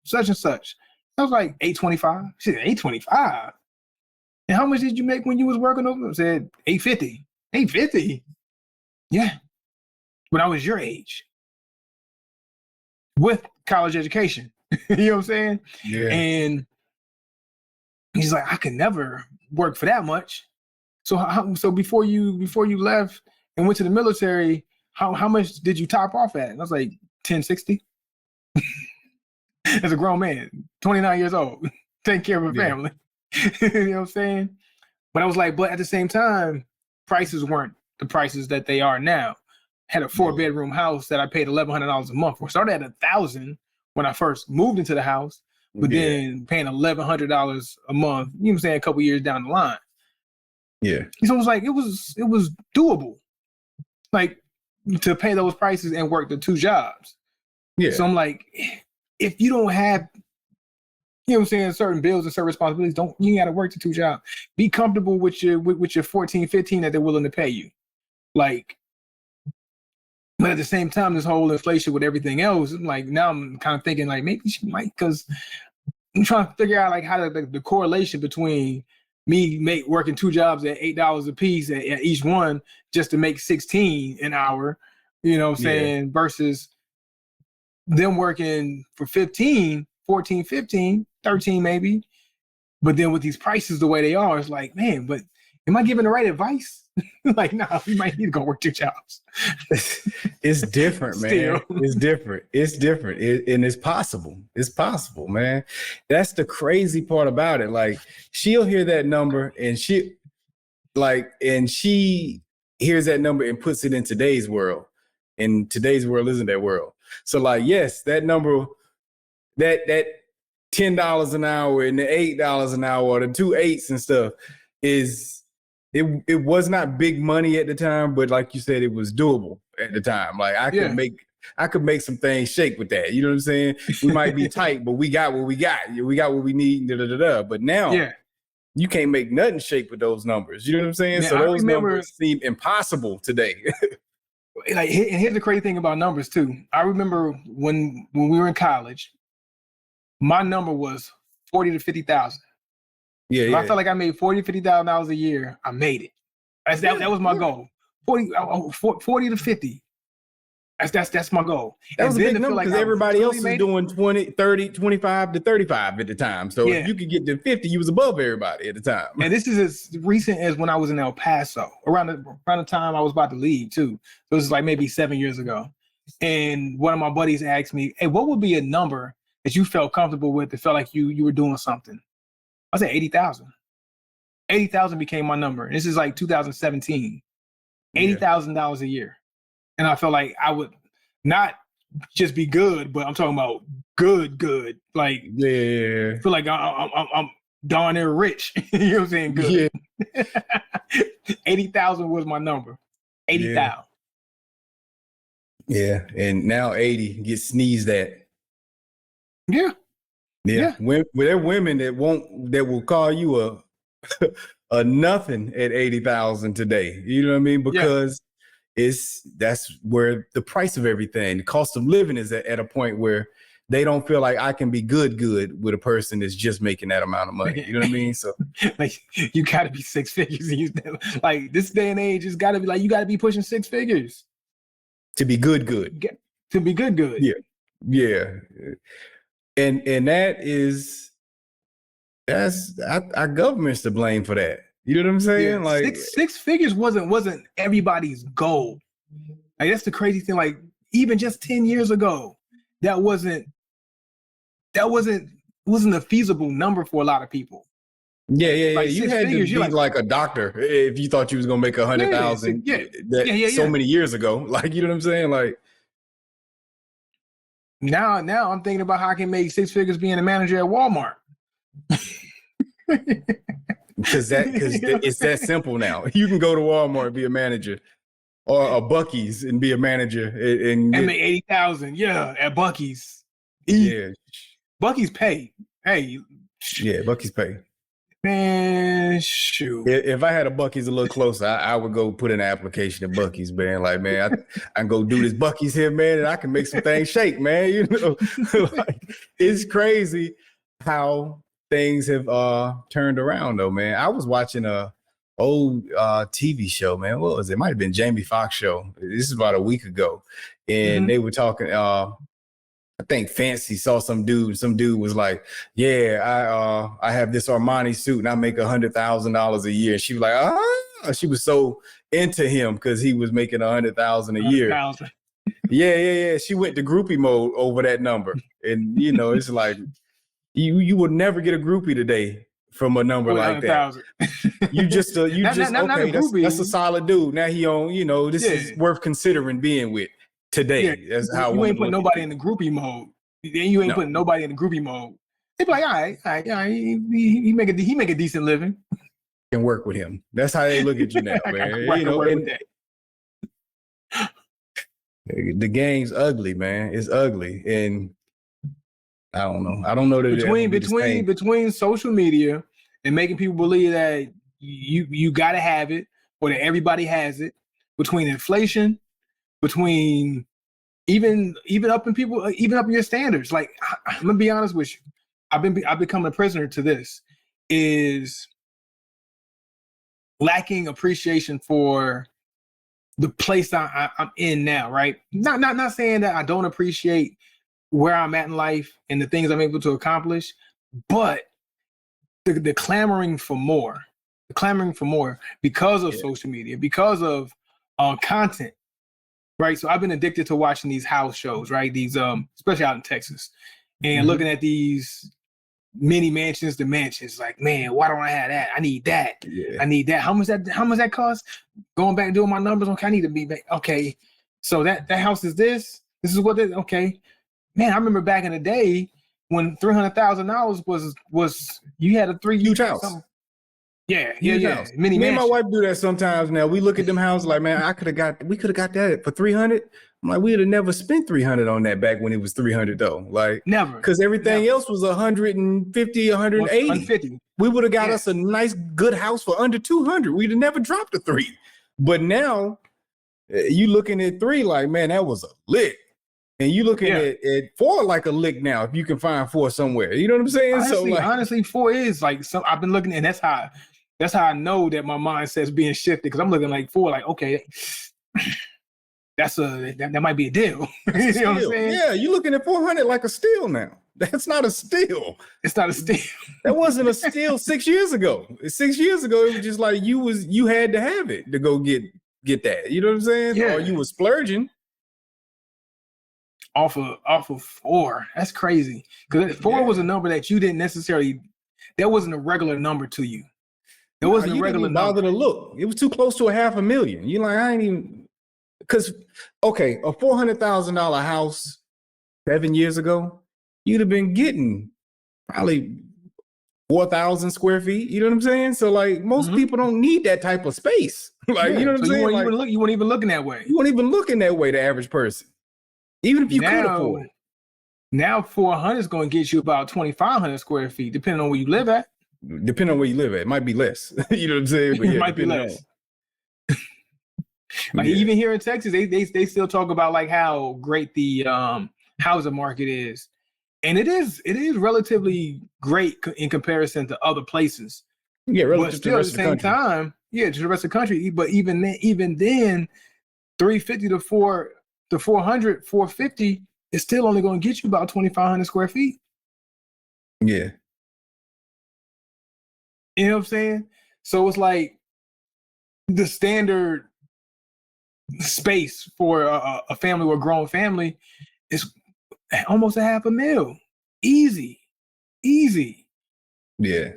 such and such? I was like, $825. She said, $825? And how much did you make when you was working over? I said, $850. $850? Yeah. When I was your age. With college education. You know what I'm saying? Yeah. And he's like, I could never work for that much. So before you left and went to the military, how much did you top off at? And I was like, $1060. As a grown man, 29 years old, taking care of a family. You know what I'm saying? But I was like, but at the same time, prices weren't the prices that they are now. Had a 4-bedroom house that I paid $1,100 a month for. Started at $1,000 when I first moved into the house, but then paying $1,100 a month, you know what I'm saying, a couple years down the line. Yeah. So it was like, it was doable, like, to pay those prices and work the 2 jobs. Yeah. So I'm like, if you don't have, you know what I'm saying, certain bills and certain responsibilities, you got to work the 2 jobs. Be comfortable with your 14, 15 that they're willing to pay you. Like, but at the same time, this whole inflation with everything else, like, now I'm kind of thinking like maybe she might, because I'm trying to figure out like how the correlation between me working 2 jobs at $8 a piece at each one just to make $16 an hour, you know what I'm saying, versus them working for 15, 14, 15, 13 maybe. But then with these prices the way they are, it's like, man, but am I giving the right advice? Like, nah, you might need to go work 2 jobs. It's different, man. It's different. It's different. And it's possible. It's possible, man. That's the crazy part about it. Like, she'll hear that number and she hears that number and puts it in today's world. And today's world isn't that world. So like, yes, that number, that $10 an hour and the $8 an hour or the 2 8s and stuff it was not big money at the time, but like you said, it was doable at the time. Like, I could make some things shake with that. You know what I'm saying? We might be tight, but we got what we got. We got what we need. But now you can't make nothing shake with those numbers. You know what I'm saying? Man, so those numbers seem impossible today. Like, and here's the crazy thing about numbers too. I remember when we were in college, my number was 40 to 50,000. If I felt like I made $40,000 to $50,000 a year, I made it. That was my goal. 40 to 50. That's my goal. That was a big number because everybody else was doing 20, 30, 25 to 35 at the time. So if you could get to 50, you was above everybody at the time. And this is as recent as when I was in El Paso, around the time I was about to leave too. So it was like maybe 7 years ago. And one of my buddies asked me, hey, what would be a number that you felt comfortable with, that felt like you were doing something? I said 80,000. 80,000 became my number. And this is like 2017. $80,000 a year. And I felt like I would not just be good, but I'm talking about good. Like, I feel like I'm darn near rich. You know what I'm saying? Good. Yeah. 80,000 was my number. 80,000. Yeah. And now 80 gets sneezed at. Yeah. Yeah. There are women that will call you a nothing at 80,000 today. You know what I mean? Because that's where the price of everything, the cost of living is at a point where they don't feel like I can be good with a person that's just making that amount of money. You know what I mean? So like you gotta be six figures. Like this day and age, it's gotta be like you gotta be pushing six figures to be good. To be good. Yeah. Yeah. And that's our government's to blame for that. You know what I'm saying? Yeah. Like six figures wasn't everybody's goal. Like that's the crazy thing. Like even just 10 years ago, that wasn't a feasible number for a lot of people. Yeah. Like you had figures, to be like a doctor if you thought you was gonna make 100,000. So many years ago. Like, you know what I'm saying? Like now I'm thinking about how I can make six figures being a manager at Walmart. Because it's that simple now. You can go to Walmart and be a manager, or a Buc-ee's and be a manager and make 80,000. Yeah, at Buc-ee's. Yeah, Buc-ee's pay. Hey, yeah, Buc-ee's pay. Man, shoot. If I had a Buc-ee's a little closer, I would go put in an application at Buc-ee's, man. Like, man, I can go do this Buc-ee's here, man, and I can make some things shake, man. You know, like, it's crazy how things have turned around, though, man. I was watching a old TV show, man. What was it? It might have been Jamie Foxx show. This is about a week ago, and they were talking. I think Fancy saw some dude. Some dude was like, "Yeah, I have this Armani suit and I make $100,000 a year." And she was like, she was so into him because he was making $100,000 a year. Yeah. She went to groupie mode over that number, and you know, it's like you would never get a groupie today from a number like that. That's a solid dude. Now he on, you know, this is worth considering being with. Today, that's how you ain't putting nobody in the groupie mode. Then you ain't putting nobody in the groupie mode. They be like, all right, he make a decent living. Can work with him. That's how they look at you now, man. You know, the game's ugly, man. It's ugly, and I don't know. I don't know that between social media and making people believe that you gotta have it or that everybody has it. Between inflation. Between even up in your standards. Like, I'm gonna be honest with you, I've become a prisoner to this, is lacking appreciation for the place I'm in now. Right? Not saying that I don't appreciate where I'm at in life and the things I'm able to accomplish, but the clamoring for more, because of social media, because of content. Right, so I've been addicted to watching these house shows, right? These, especially out in Texas, and looking at these mini mansions to mansions. Like, man, why don't I have that? I need that. Yeah. I need that. How much that cost? Going back and doing my numbers. Okay, I need to be back. Okay, so that house is this. This is what it. Okay, man, I remember back in the day when $300,000 was you had a huge house. Yeah. Me and my wife do that sometimes. Now we look at them houses like, man, we could have got that for 300. I'm like, we'd have never spent 300 on that back when it was 300 though. Like, never, because everything else was 150, 180. 150. We would have got us a nice, good house for under 200. We'd have never dropped a 3. But now you looking at 3 like, man, that was a lick. And you looking at 4 like a lick now, if you can find 4 somewhere. You know what I'm saying? Honestly, 4 is like, I've been looking, and that's how I know that my mindset's being shifted, because I'm looking like 4, like, okay, that might be a deal. You know what I'm saying? Yeah, you looking at 400 like a steal now. That's not a steal. It's not a steal. That wasn't a steal 6 years ago. 6 years ago, it was just like you had to have it to go get that. You know what I'm saying? Yeah. Or you were splurging. Off of 4. That's crazy. Because 4 was a number that you didn't necessarily, that wasn't a regular number to you. It wasn't a regular number. Bother to look. It was too close to $500,000. You're like, I ain't even, because, okay, a $400,000 house 7 years ago, you'd have been getting probably 4,000 square feet. You know what I'm saying? So like most people don't need that type of space. Like, you know what I'm saying? You weren't even looking that way. You weren't even looking that way, the average person. Even if you could afford it. Now 400 is going to get you about 2,500 square feet, depending on where you live at. Depending on where you live at, it might be less. You know what I'm saying? But It yeah, might be depending less. on- Like Yeah. even here in Texas, they still talk about like how great the housing market is, and it is relatively great in comparison to other places. Yeah, But relative to the still, at rest the of the same country. time, yeah, to the rest of the country. But even then, 350 to 400, 450 is still only going to get you about 2,500 square feet. Yeah. You know what I'm saying? So it's like the standard space for a family or a grown family is almost $500,000. Easy. Yeah.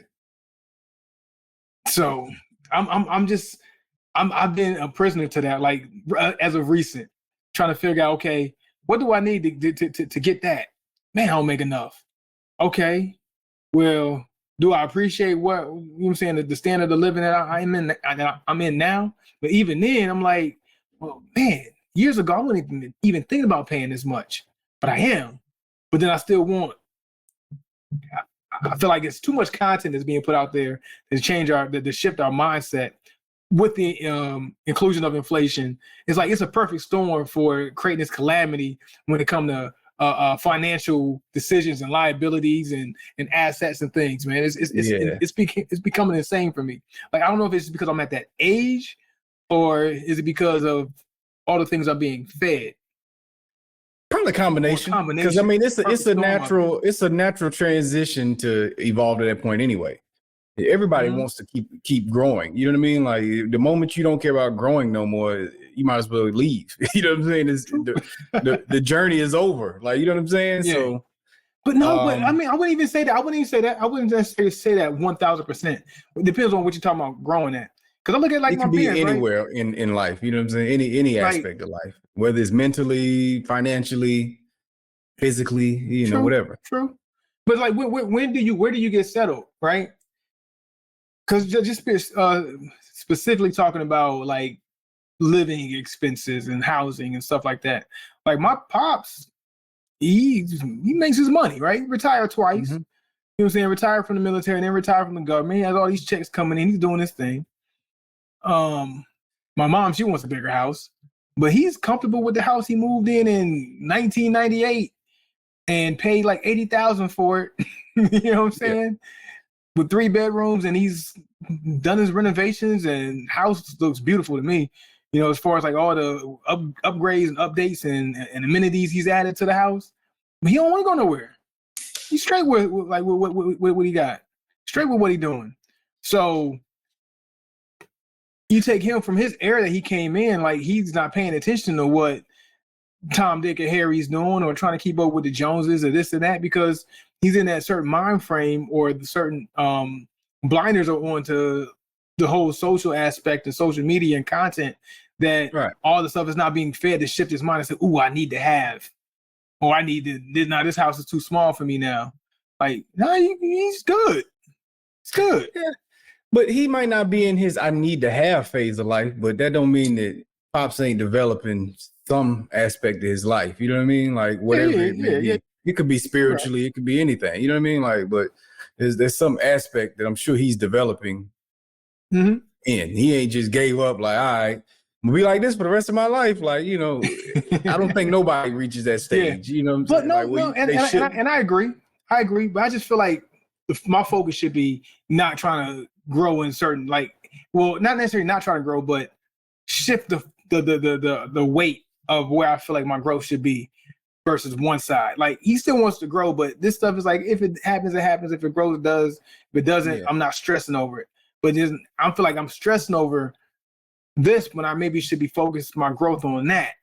So I've been a prisoner to that, like as of recent, trying to figure out, okay, what do I need to get that? Man, I don't make enough. Okay, well, do I appreciate what, you know what I'm saying, the standard of living that I'm in now? But even then, I'm like, well, man, years ago I wasn't even thinking about paying this much, but I am. But then I still want. I feel like it's too much content that's being put out there to change to shift our mindset with the inclusion of inflation. It's like it's a perfect storm for creating this calamity when it comes to financial decisions and liabilities and assets and things. Man, it's becoming insane for me. Like I don't know if it's because I'm at that age, or is it because of all the things I'm being fed. Probably a combination. Because I mean, it's a natural transition to evolve to that point anyway. Everybody wants to keep growing. You know what I mean? Like the moment you don't care about growing no more, you might as well leave. You know what I'm saying? The journey is over. Like, you know what I'm saying? Yeah. So, but no, but I mean, I wouldn't even say that. I wouldn't necessarily say that 1,000%. It depends on what you're talking about growing at. Because I look at like it my can be parents, anywhere right? in life. You know what I'm saying? Any aspect of life, whether it's mentally, financially, physically, you know, whatever. True. But like, where do you get settled, right? Because just specifically talking about like living expenses and housing and stuff like that. Like my pops, he makes his money, right? Retired twice. Mm-hmm. You know what I'm saying? Retired from the military and then retired from the government. He has all these checks coming in. He's doing his thing. My mom, she wants a bigger house, but he's comfortable with the house he moved in 1998 and paid like $80,000 for it. You know what I'm saying? With 3 bedrooms, and he's done his renovations, and house looks beautiful to me. You know, as far as like all the upgrades and updates and amenities he's added to the house, but he don't want to go nowhere. He's straight with what he got, straight with what he's doing. So you take him from his era that he came in, like he's not paying attention to what Tom, Dick, and Harry's doing, or trying to keep up with the Joneses or this and that, because he's in that certain mind frame, or the certain blinders are on to the whole social aspect and social media and content, that all the stuff is not being fed to shift his mind and say, "Ooh, I need to have," or "I need to." Now this house is too small for me now. Like, no, he's good. It's good. Yeah. But he might not be in his "I need to have" phase of life, but that don't mean that Pops ain't developing some aspect of his life. You know what I mean? Like whatever it may be. It could be spiritually, it could be anything. You know what I mean? Like, but there's some aspect that I'm sure he's developing. Mm-hmm. And he ain't just gave up like, all right, I'm gonna be like this for the rest of my life. Like, you know, I don't think nobody reaches that stage. You know what I'm saying? But like, and I agree. But I just feel like my focus should be not trying to grow in certain, like, well, not necessarily not trying to grow, but shift the weight of where I feel like my growth should be versus one side. Like he still wants to grow, but this stuff is like, if it happens, it happens. If it grows, it does. If it doesn't, I'm not stressing over it. But I feel like I'm stressing over this when I maybe should be focused my growth on that.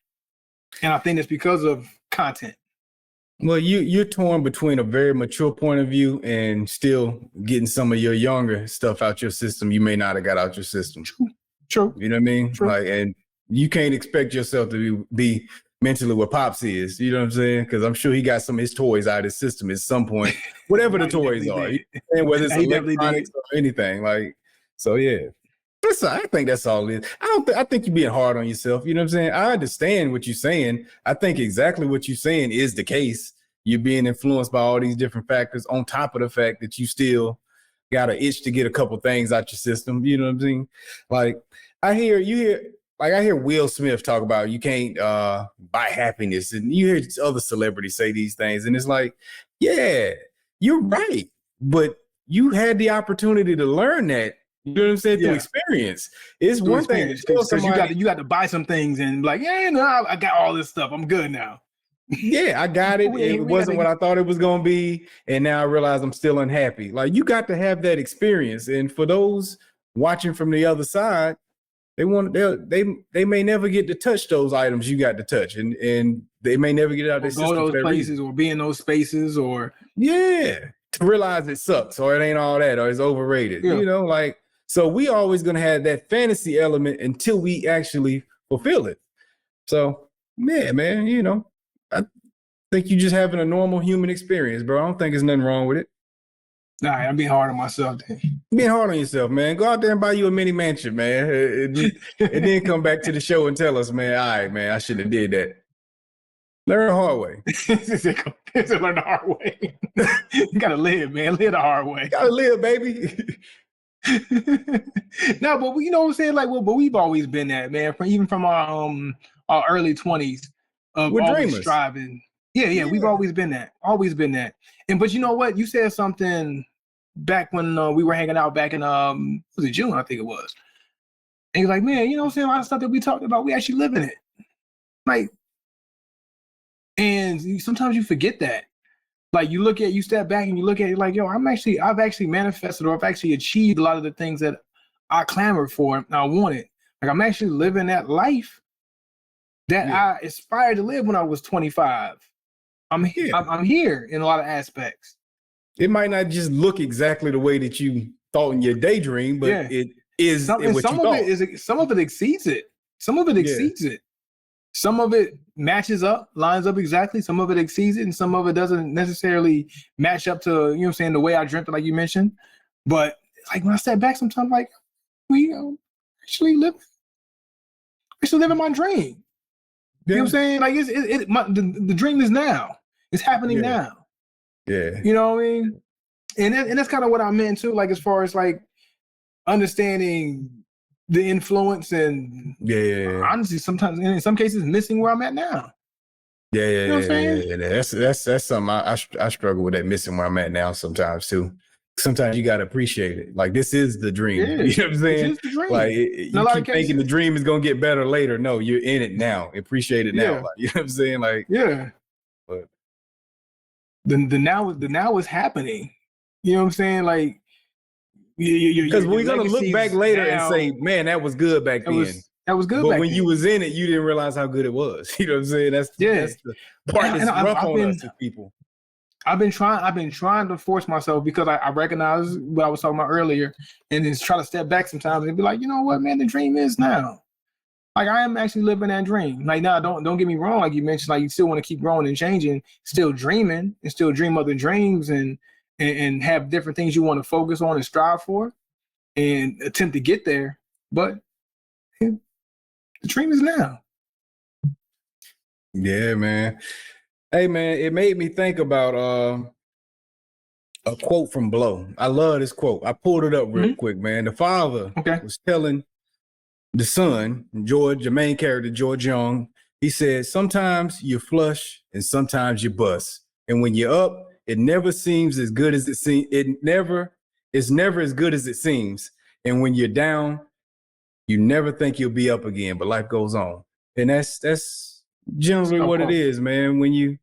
And I think it's because of content. Well, you're torn between a very mature point of view and still getting some of your younger stuff out your system you may not have got out your system. True. You know what I mean? True. Like, and you can't expect yourself to be mentally what Pops is. You know what I'm saying? Because I'm sure he got some of his toys out of his system at some point, whatever the toys are. You know, whether it's electronics or anything. Like, so yeah. Listen, I think that's all it is. I think you're being hard on yourself. You know what I'm saying? I understand what you're saying. I think exactly what you're saying is the case. you're being influenced by all these different factors on top of the fact that you still got an itch to get a couple things out your system. You know what I'm saying? Like I hear Will Smith talk about you can't buy happiness, and you hear other celebrities say these things, and it's like, yeah, you're right, but you had the opportunity to learn that. You know what I'm saying? Through experience. It's one thing because you got to buy some things and like, yeah, no, I got all this stuff. I'm good now. Yeah, I got it. It wasn't what I thought it was going to be, and now I realize I'm still unhappy. Like you got to have that experience, and for those watching from the other side, they may never get to touch those items you got to touch, and they may never get out of their system. Go to those places or be in those spaces or to realize it sucks or it ain't all that or it's overrated. You know, like so we always gonna have that fantasy element until we actually fulfill it. So yeah, man, you know, I think you just having a normal human experience, bro. I don't think there's nothing wrong with it. Nah, I'm being hard on myself. Being hard on yourself, man. Go out there and buy you a mini mansion, man. And then come back to the show and tell us, man, all right, man, I shouldn't have did that. Learn the hard way. Learn the hard way. You gotta live, man. Live the hard way. Gotta live, baby. No, but you know what I'm saying? Like, well, but we've always been that, man. Even from our early 20s of We're always dreamers. striving. Yeah, we've always been that. Always been that. And but you know what? You said something back when we were hanging out back in was it June? I think it was. And you're like, man, you know what I'm saying? A lot of stuff that we talked about, we actually live in it. Like, and sometimes you forget that. Like you step back and you look at it like, yo, I've actually manifested or I've actually achieved a lot of the things that I clamored for and I wanted. Like I'm actually living that life that I aspired to live when I was 25. I'm here in a lot of aspects. It might not just look exactly the way that you thought in your daydream, but it is some of it exceeds it. Some of it exceeds it. Some of it matches up, lines up exactly. Some of it exceeds it, and some of it doesn't necessarily match up to, you know what I'm saying, the way I dreamt it, like you mentioned. But like when I step back sometimes, like, we actually living my dream. You know what I'm saying? Like the dream is now. It's happening now. Yeah. You know what I mean? And that's kind of what I meant too, like as far as like understanding the influence and honestly sometimes in some cases missing where I'm at now. You know what I'm saying? That's something I struggle with, that missing where I'm at now sometimes too. Sometimes you gotta appreciate it. Like this is the dream. You know what I'm saying? It is the dream. Like you keep thinking the dream is gonna get better later. No, you're in it now. Appreciate it now. Like, you know what I'm saying? Like but the now is happening. You know what I'm saying? Like because we're gonna look back later and say, man, that was good back then. That was good. But back when then. you was in it, you didn't realize how good it was. You know what I'm saying? That's the part that's rough on us as people. I've been trying to force myself because I recognize what I was talking about earlier, and then try to step back sometimes and be like, you know what, man, the dream is now. Like I am actually living that dream. Like now, don't get me wrong. Like you mentioned, like you still want to keep growing and changing, still dreaming, and still dream other dreams and have different things you want to focus on and strive for, and attempt to get there. But the dream is now. Yeah, man. Hey, man, it made me think about a quote from Blow. I love this quote. I pulled it up real quick, man. The father was telling the son, George, the main character, George Young, he said, sometimes you flush and sometimes you bust. And when you're up, it never seems as good as it seems. It's never as good as it seems. And when you're down, you never think you'll be up again, but life goes on. And that's generally what it is, man. When you're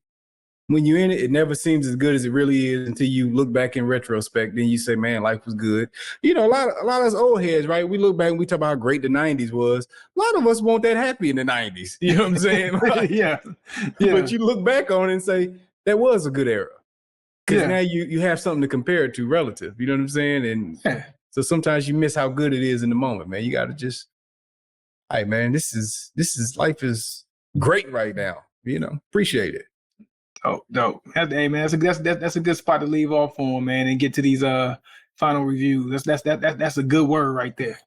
in it, it never seems as good as it really is until you look back in retrospect. Then you say, man, life was good. You know, a lot of us old heads, right? We look back and we talk about how great the 90s was. A lot of us weren't that happy in the 90s. You know what I'm saying? Like, yeah. But you look back on it and say, that was a good era. Because now you have something to compare it to relative. You know what I'm saying? And so sometimes you miss how good it is in the moment, man. You got to just, hey, man, this is life is great right now. You know, appreciate it. Oh, dope. Hey, man, that's a good spot to leave off on, man, and get to these final reviews. That's a good word right there.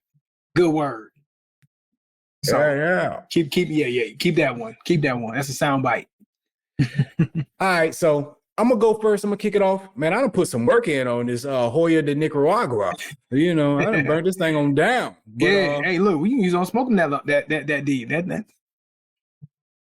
Good word. So keep that one. Keep that one. That's a sound bite. All right, so I'm gonna go first. I'm gonna kick it off, man. I done put some work in on this Joya de Nicaragua. I done burnt this thing on down. But, yeah, hey, look, we can use on smoking that deep. That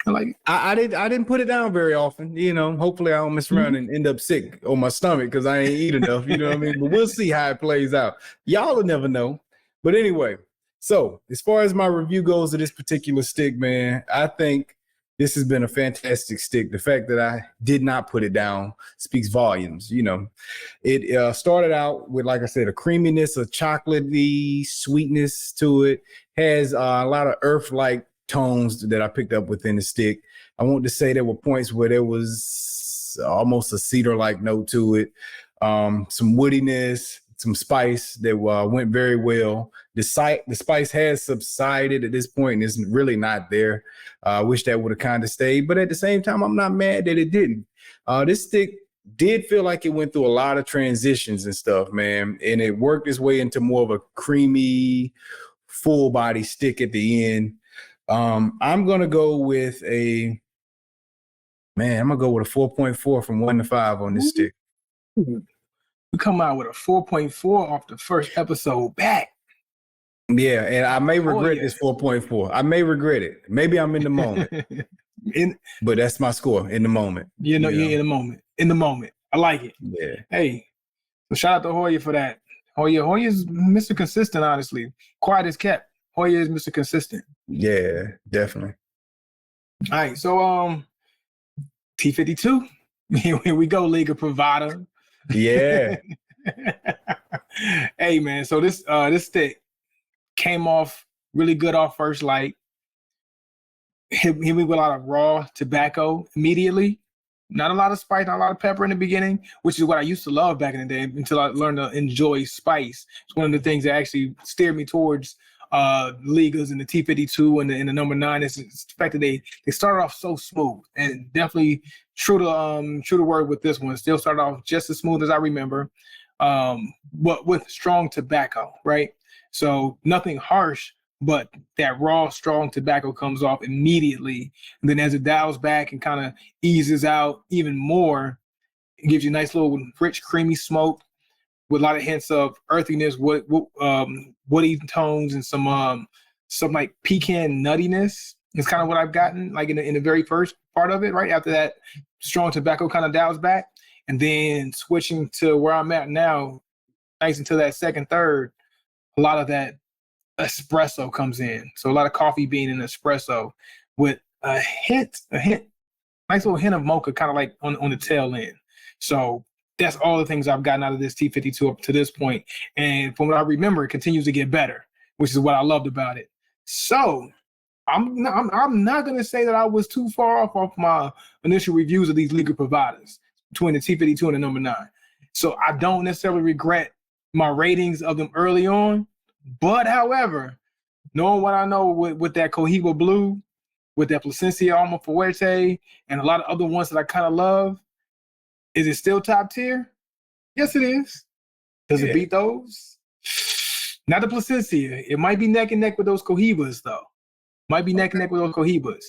I like it. I didn't put it down very often. Hopefully I don't mess around and end up sick on my stomach because I ain't eat enough. You know what I mean? But we'll see how it plays out. Y'all will never know. But anyway, so as far as my review goes of this particular stick, man, I think this has been a fantastic stick. The fact that I did not put it down speaks volumes. It started out with, like I said, a creaminess, a chocolatey sweetness to it. Has a lot of earth-like tones that I picked up within the stick. I want to say there were points where there was almost a cedar-like note to it. Some woodiness, some spice that went very well. The spice has subsided at this point and is really not there. I wish that would have kind of stayed, but at the same time, I'm not mad that it didn't. This stick did feel like it went through a lot of transitions and stuff, man, and it worked its way into more of a creamy, full body stick at the end. I'm gonna go with a 4.4 from 1 to 5 on this stick. We come out with a 4.4 off the first episode back. Yeah, and I may regret this 4.4. I may regret it. Maybe I'm in the moment. But that's my score in the moment. You're in the moment. In the moment. I like it. Yeah. Hey, so shout out to Joya for that. Joya's Mr. Consistent, honestly. Quiet as kept. Joya is Mr. Consistent. Yeah, definitely. All right, so T52. Here we go, Liga Privada. Yeah. Hey man, so this stick came off really good off first light. Hit me with a lot of raw tobacco immediately. Not a lot of spice, not a lot of pepper in the beginning, which is what I used to love back in the day until I learned to enjoy spice. It's one of the things that actually steered me towards Ligas and the T52 and the number 9 is the fact that they started off so smooth, and definitely true to word with this one. Still started off just as smooth as I remember, but with strong tobacco, right? So nothing harsh, but that raw, strong tobacco comes off immediately. And then as it dials back and kind of eases out even more, it gives you a nice little rich, creamy smoke with a lot of hints of earthiness, woody tones, and some like pecan nuttiness. It's kind of what I've gotten like in the very first part of it, right after that strong tobacco kind of dials back, and then switching to where I'm at now, nice until that second, third, a lot of that espresso comes in. So a lot of coffee bean and espresso with a hint, nice little hint of mocha, kind of like on the tail end. So that's all the things I've gotten out of this T52 up to this point. And from what I remember, it continues to get better, which is what I loved about it. So I'm not going to say that I was too far off my initial reviews of these Liga Privadas between the T52 and the number 9. So I don't necessarily regret my ratings of them early on. But however, knowing what I know with that Cohiba Blue, with that Plasencia Alma Fuerte, and a lot of other ones that I kind of love, is it still top tier? Yes, it is. Does it beat those? Not the Plasencia. It might be neck and neck with those Cohibas, though. Might be neck and neck with those Cohibas.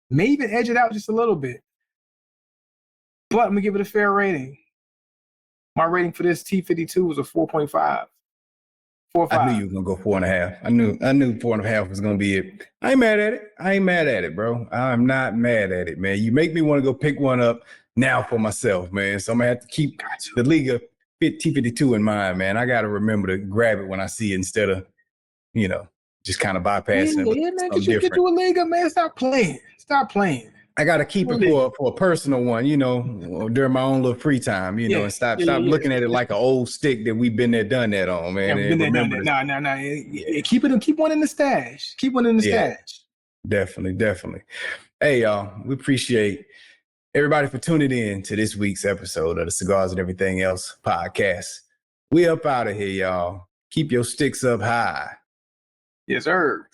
May even edge it out just a little bit. But I'm going to give it a fair rating. My rating for this T52 was a 4.5. 4 or 5. I knew you were going to go 4.5. I knew 4.5 was going to be it. I ain't mad at it, bro. I'm not mad at it, man. You make me want to go pick one up now for myself, man. So I'm going to have to keep the Liga T52 in mind, man. I got to remember to grab it when I see it instead of, just kind of bypassing it. Yeah, man, because you get to a Liga, man. Stop playing. I got to keep it for a personal one, during my own little free time, and stop looking at it like an old stick that we've been there, done that on, man. Yeah, been there, done that. No. Yeah. Keep one in the stash. Stash. Definitely. Hey, y'all, we appreciate everybody for tuning in to this week's episode of the Cigars and Everything Else podcast. We up out of here, y'all. Keep your sticks up high. Yes, sir.